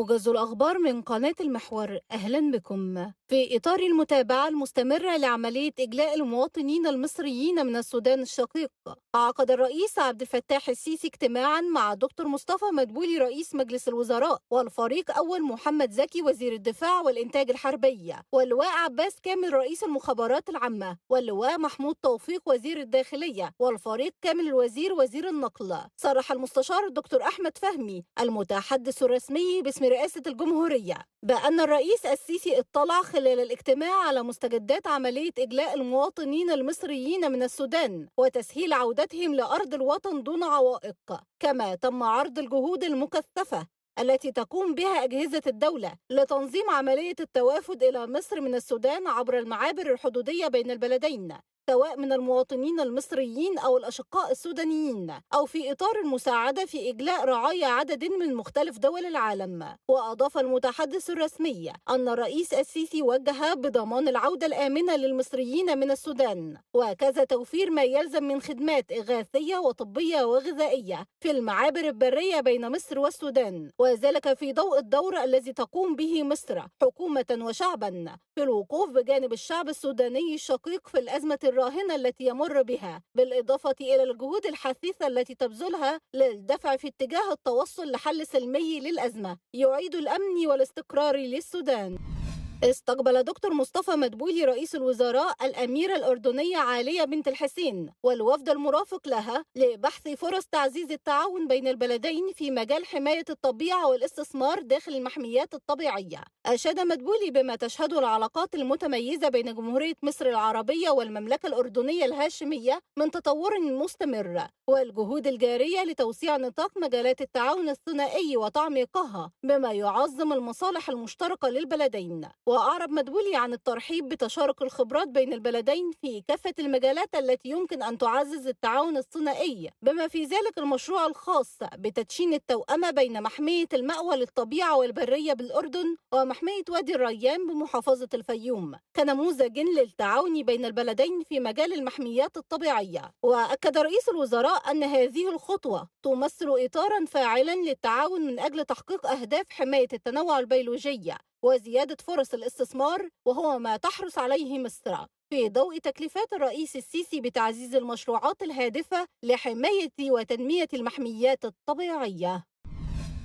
موجز الأخبار من قناة المحور، أهلا بكم. في إطار المتابعة المستمرة لعملية إجلاء المواطنين المصريين من السودان الشقيق، عقد الرئيس عبد الفتاح السيسي اجتماعا مع الدكتور مصطفى مدبولي رئيس مجلس الوزراء، والفريق أول محمد زكي وزير الدفاع والإنتاج الحربي، واللواء عباس كامل رئيس المخابرات العامة، واللواء محمود توفيق وزير الداخلية، والفريق كامل الوزير وزير النقل. صرح المستشار الدكتور أحمد فهمي المتحدث الرسمي باسم رئاسة الجمهورية بأن الرئيس السيسي اطلع خلال الاجتماع على مستجدات عملية إجلاء المواطنين المصريين من السودان وتسهيل عودتهم لأرض الوطن دون عوائق، كما تم عرض الجهود المكثفة التي تقوم بها أجهزة الدولة لتنظيم عملية التوافد إلى مصر من السودان عبر المعابر الحدودية بين البلدين، سواء من المواطنين المصريين أو الأشقاء السودانيين، أو في إطار المساعدة في إجلاء رعايا عدد من مختلف دول العالم. وأضاف المتحدث الرسمي أن الرئيس السيسي وجه بضمان العودة الآمنة للمصريين من السودان، وكذا توفير ما يلزم من خدمات إغاثية وطبية وغذائية في المعابر البرية بين مصر والسودان، وذلك في ضوء الدور الذي تقوم به مصر حكومة وشعبا في الوقوف بجانب الشعب السوداني الشقيق في الأزمة الراهنة التي يمر بها، بالإضافة إلى الجهود الحثيثة التي تبذلها للدفع في اتجاه التوصل لحل سلمي للأزمة يعيد الأمن والاستقرار للسودان. استقبل دكتور مصطفى مدبولي رئيس الوزراء الأميرة الأردنية عالية بنت الحسين والوفد المرافق لها لبحث فرص تعزيز التعاون بين البلدين في مجال حماية الطبيعة والاستثمار داخل المحميات الطبيعية. أشاد مدبولي بما تشهده العلاقات المتميزة بين جمهورية مصر العربية والمملكة الأردنية الهاشمية من تطور مستمر، والجهود الجارية لتوسيع نطاق مجالات التعاون الثنائي وتعميقها بما يعظم المصالح المشتركة للبلدين. وأعرب مدبولي عن الترحيب بتشارك الخبرات بين البلدين في كافة المجالات التي يمكن أن تعزز التعاون الثنائي، بما في ذلك المشروع الخاص بتدشين التوأمة بين محمية المأوى للطبيعة والبرية بالأردن ومحمية وادي الريان بمحافظة الفيوم كنموذج للتعاون بين البلدين في مجال المحميات الطبيعية. وأكد رئيس الوزراء أن هذه الخطوة تمثل إطاراً فاعلاً للتعاون من أجل تحقيق أهداف حماية التنوع البيولوجي وزيادة فرص الاستثمار، وهو ما تحرص عليه مصر في ضوء تكليفات الرئيس السيسي بتعزيز المشروعات الهادفة لحماية وتنمية المحميات الطبيعية.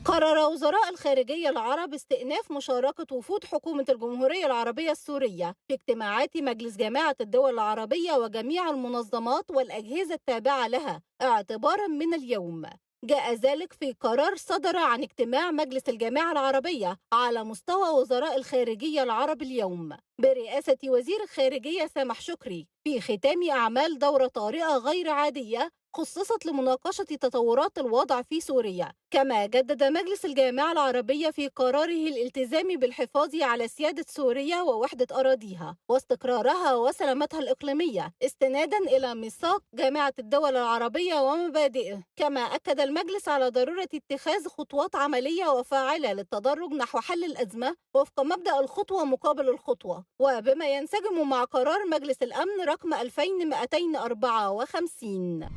قرر وزراء الخارجية العرب استئناف مشاركة وفود حكومة الجمهورية العربية السورية في اجتماعات مجلس جامعة الدول العربية وجميع المنظمات والأجهزة التابعة لها اعتباراً من اليوم. جاء ذلك في قرار صدر عن اجتماع مجلس الجامعة العربية على مستوى وزراء الخارجية العرب اليوم برئاسة وزير الخارجية سامح شكري في ختام أعمال دورة طارئة غير عادية خصصت لمناقشة تطورات الوضع في سوريا. كما جدد مجلس الجامعة العربية في قراره الالتزام بالحفاظ على سيادة سوريا ووحدة أراضيها واستقرارها وسلامتها الإقليمية استنادا إلى ميثاق جامعة الدول العربية ومبادئه. كما أكد المجلس على ضرورة اتخاذ خطوات عملية وفاعلة للتدرج نحو حل الأزمة وفق مبدأ الخطوة مقابل الخطوة، وبما ينسجم مع قرار مجلس الأمن رقم 2254.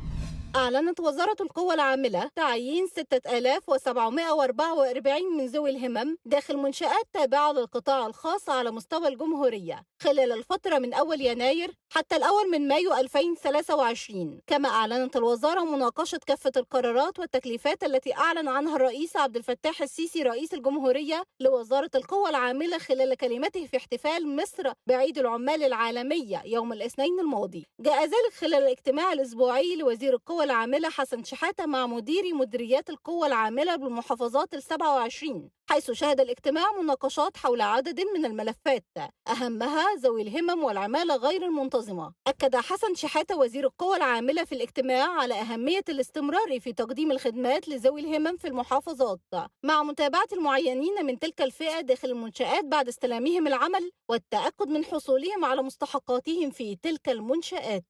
أعلنت وزارة القوى العاملة تعيين 6744 من ذوي الهمم داخل منشآت تابعة للقطاع الخاص على مستوى الجمهورية خلال الفترة من أول يناير حتى الأول من مايو 2023. كما أعلنت الوزارة مناقشة كافة القرارات والتكليفات التي أعلن عنها الرئيس عبد الفتاح السيسي رئيس الجمهورية لوزارة القوى العاملة خلال كلمته في احتفال مصر بعيد العمال العالمي يوم الاثنين الماضي. جاء ذلك خلال الاجتماع الأسبوعي لوزير القوى العاملة حسن شحاتة مع مدير مديريات القوى العاملة بالمحافظات ال27، حيث شهد الاجتماع مناقشات حول عدد من الملفات أهمها ذوي الهمم والعمالة غير المنتظمة. أكد حسن شحاتة وزير القوى العاملة في الاجتماع على أهمية الاستمرار في تقديم الخدمات لذوي الهمم في المحافظات مع متابعة المعينين من تلك الفئة داخل المنشآت بعد استلامهم العمل والتأكد من حصولهم على مستحقاتهم في تلك المنشآت.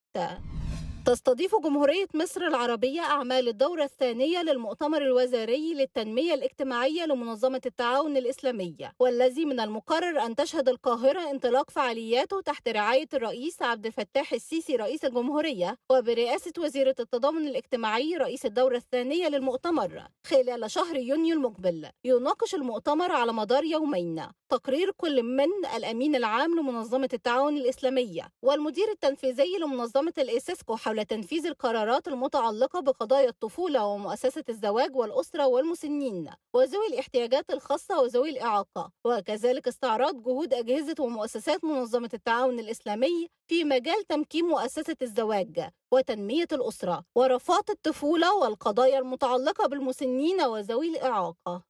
تستضيف جمهورية مصر العربية أعمال الدورة الثانية للمؤتمر الوزاري للتنمية الاجتماعية لمنظمة التعاون الإسلامية، والذي من المقرر أن تشهد القاهرة انطلاق فعالياته تحت رعاية الرئيس عبد الفتاح السيسي رئيس الجمهورية وبرئاسة وزيرة التضامن الاجتماعي رئيس الدورة الثانية للمؤتمر. خلال شهر يونيو المقبل يناقش المؤتمر على مدار يومين تقرير كل من الأمين العام لمنظمة التعاون الإسلامية والمدير التنفيذي لمنظمة الإيسيسكو حول تنفيذ القرارات المتعلقة بقضايا الطفولة ومؤسسة الزواج والأسرة والمسنين وذوي الاحتياجات الخاصة وذوي الإعاقة، وكذلك استعراض جهود أجهزة ومؤسسات منظمة التعاون الإسلامي في مجال تمكين مؤسسة الزواج وتنمية الأسرة ورفات الطفولة والقضايا المتعلقة بالمسنين وذوي الإعاقة.